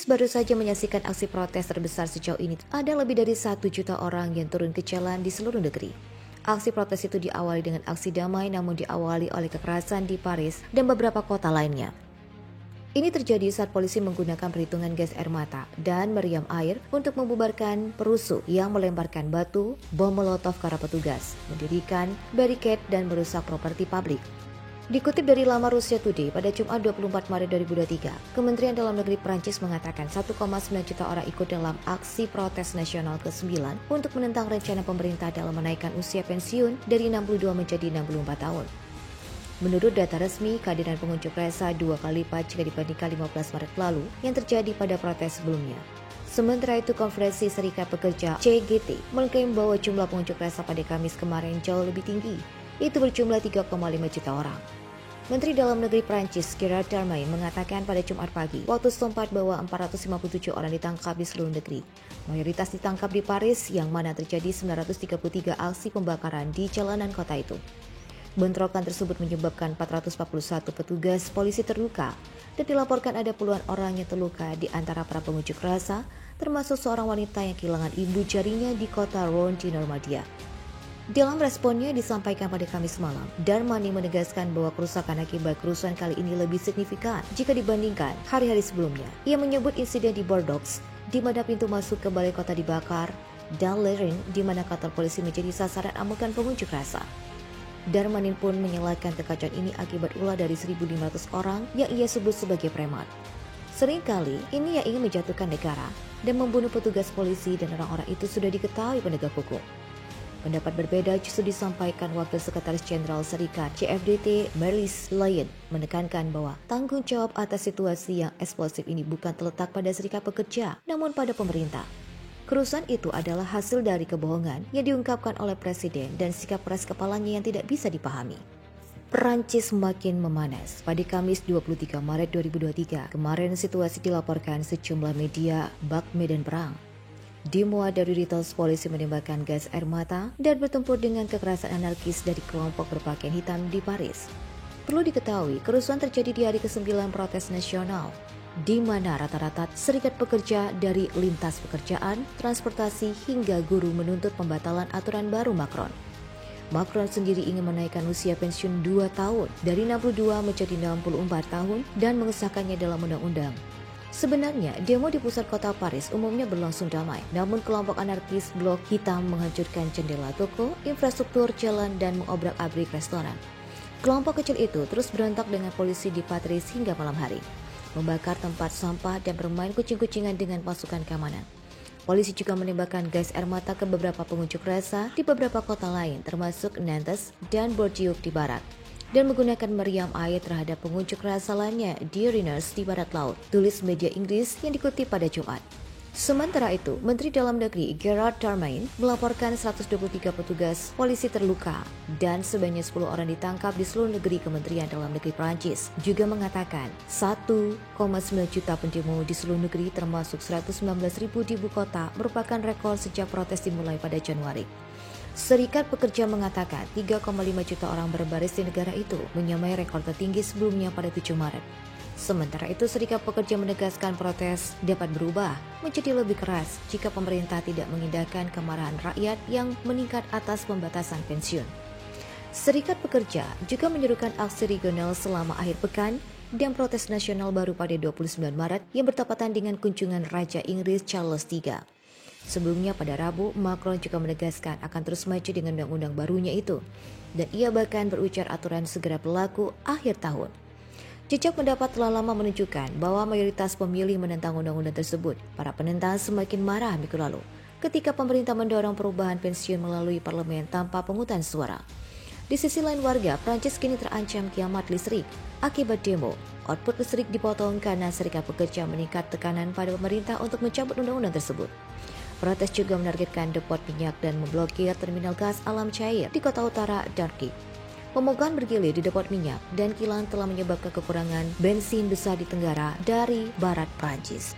baru saja menyaksikan aksi protes terbesar sejauh ini. Ada lebih dari 1 juta orang yang turun ke jalan di seluruh negeri. Aksi protes itu diawali dengan aksi damai namun diawali oleh kekerasan di Paris dan beberapa kota lainnya. Ini terjadi saat polisi menggunakan perhitungan gas air mata dan meriam air untuk membubarkan perusuh yang melemparkan batu, bom molotov ke arah petugas, mendirikan barikade dan merusak properti publik. Dikutip dari laman Russia Today pada Jumat 24 Maret 2023, Kementerian Dalam Negeri Prancis mengatakan 1,9 juta orang ikut dalam aksi protes nasional ke-9 untuk menentang rencana pemerintah dalam menaikkan usia pensiun dari 62 menjadi 64 tahun. Menurut data resmi, kehadiran pengunjuk rasa 2 kali lipat jika dibandingkan 15 Maret lalu yang terjadi pada protes sebelumnya. Sementara itu, Konferensi Serikat Pekerja CGT mengklaim bahwa jumlah pengunjuk rasa pada Kamis kemarin jauh lebih tinggi, itu berjumlah 3,5 juta orang. Menteri Dalam Negeri Prancis Gerard Darmanin mengatakan pada Jumat pagi waktu setempat bahwa 457 orang ditangkap di seluruh negeri. Mayoritas ditangkap di Paris yang mana terjadi 933 aksi pembakaran di jalanan kota itu. Bentrokan tersebut menyebabkan 441 petugas polisi terluka dan dilaporkan ada puluhan orang yang terluka di antara para pengunjuk rasa, termasuk seorang wanita yang kehilangan ibu jarinya di kota Rouen di Normandia. Dalam responnya disampaikan pada Kamis malam, Darmanin menegaskan bahwa kerusakan akibat kerusuhan kali ini lebih signifikan jika dibandingkan hari-hari sebelumnya. Ia menyebut insiden di Bordeaux, di mana pintu masuk ke balai kota dibakar, dan Leren, di mana kantor polisi menjadi sasaran amukan pengunjuk rasa. Darmanin pun menyalahkan kekacauan ini akibat ulah dari 1.500 orang yang ia sebut sebagai preman. Seringkali ini yang ingin menjatuhkan negara dan membunuh petugas polisi dan orang-orang itu sudah diketahui penegak hukum. Pendapat berbeda justru disampaikan Wakil Sekretaris Jenderal Serikat CFDT Marlies Lyon menekankan bahwa tanggung jawab atas situasi yang eksplosif ini bukan terletak pada serikat pekerja, namun pada pemerintah. Kerusuhan itu adalah hasil dari kebohongan yang diungkapkan oleh Presiden dan sikap keras kepalanya yang tidak bisa dipahami. Perancis makin memanas. Pada Kamis 23 Maret 2023, kemarin situasi dilaporkan sejumlah media bak medan perang. Demo dari Reuters, polisi menembakkan gas air mata dan bertempur dengan kekerasan anarkis dari kelompok berpakaian hitam di Paris. Perlu diketahui, kerusuhan terjadi di hari ke-9 protes nasional, di mana rata-rata serikat pekerja dari lintas pekerjaan, transportasi hingga guru menuntut pembatalan aturan baru Macron. Macron sendiri ingin menaikkan usia pensiun 2 tahun dari 62 menjadi 64 tahun dan mengesahkannya dalam undang-undang. Sebenarnya, demo di pusat kota Paris umumnya berlangsung damai, namun kelompok anarkis blok hitam menghancurkan jendela toko, infrastruktur jalan, dan mengobrak-abrik restoran. Kelompok kecil itu terus berontak dengan polisi di Paris hingga malam hari, membakar tempat sampah dan bermain kucing-kucingan dengan pasukan keamanan. Polisi juga menembakkan gas air mata ke beberapa pengunjuk rasa di beberapa kota lain, termasuk Nantes dan Bordeaux di barat, dan menggunakan meriam air terhadap pengunjuk rasa lainnya di Rennes di barat laut, tulis media Inggris yang dikutip pada Jumat. Sementara itu, Menteri Dalam Negeri Gerard Darmanin melaporkan 123 petugas polisi terluka dan sebanyak 10 orang ditangkap di seluruh negeri. Kementerian Dalam Negeri Prancis juga mengatakan 1,9 juta pendemo di seluruh negeri termasuk 119.000 di ibu kota merupakan rekor sejak protes dimulai pada Januari. Serikat Pekerja mengatakan 3,5 juta orang berbaris di negara itu, menyamai rekor tertinggi sebelumnya pada 7 Maret. Sementara itu, Serikat Pekerja menegaskan protes dapat berubah menjadi lebih keras jika pemerintah tidak mengindahkan kemarahan rakyat yang meningkat atas pembatasan pensiun. Serikat Pekerja juga menyerukan aksi regional selama akhir pekan dan protes nasional baru pada 29 Maret yang bertepatan dengan kunjungan Raja Inggris Charles III. Sebelumnya pada Rabu, Macron juga menegaskan akan terus maju dengan undang-undang barunya itu, dan ia bahkan berujar aturan segera berlaku akhir tahun. Jejak pendapat telah lama menunjukkan bahwa mayoritas pemilih menentang undang-undang tersebut. Para penentang semakin marah minggu lalu ketika pemerintah mendorong perubahan pensiun melalui parlemen tanpa pungutan suara. Di sisi lain, warga Prancis kini terancam kiamat listrik akibat demo. Output listrik dipotong karena Serikat Pekerja meningkat tekanan pada pemerintah untuk mencabut undang-undang tersebut. Protes juga menargetkan depot minyak dan memblokir terminal gas alam cair di kota utara Dunkirk. Pemogokan bergilir di depot minyak dan kilang telah menyebabkan kekurangan bensin besar di tenggara dari barat Prancis.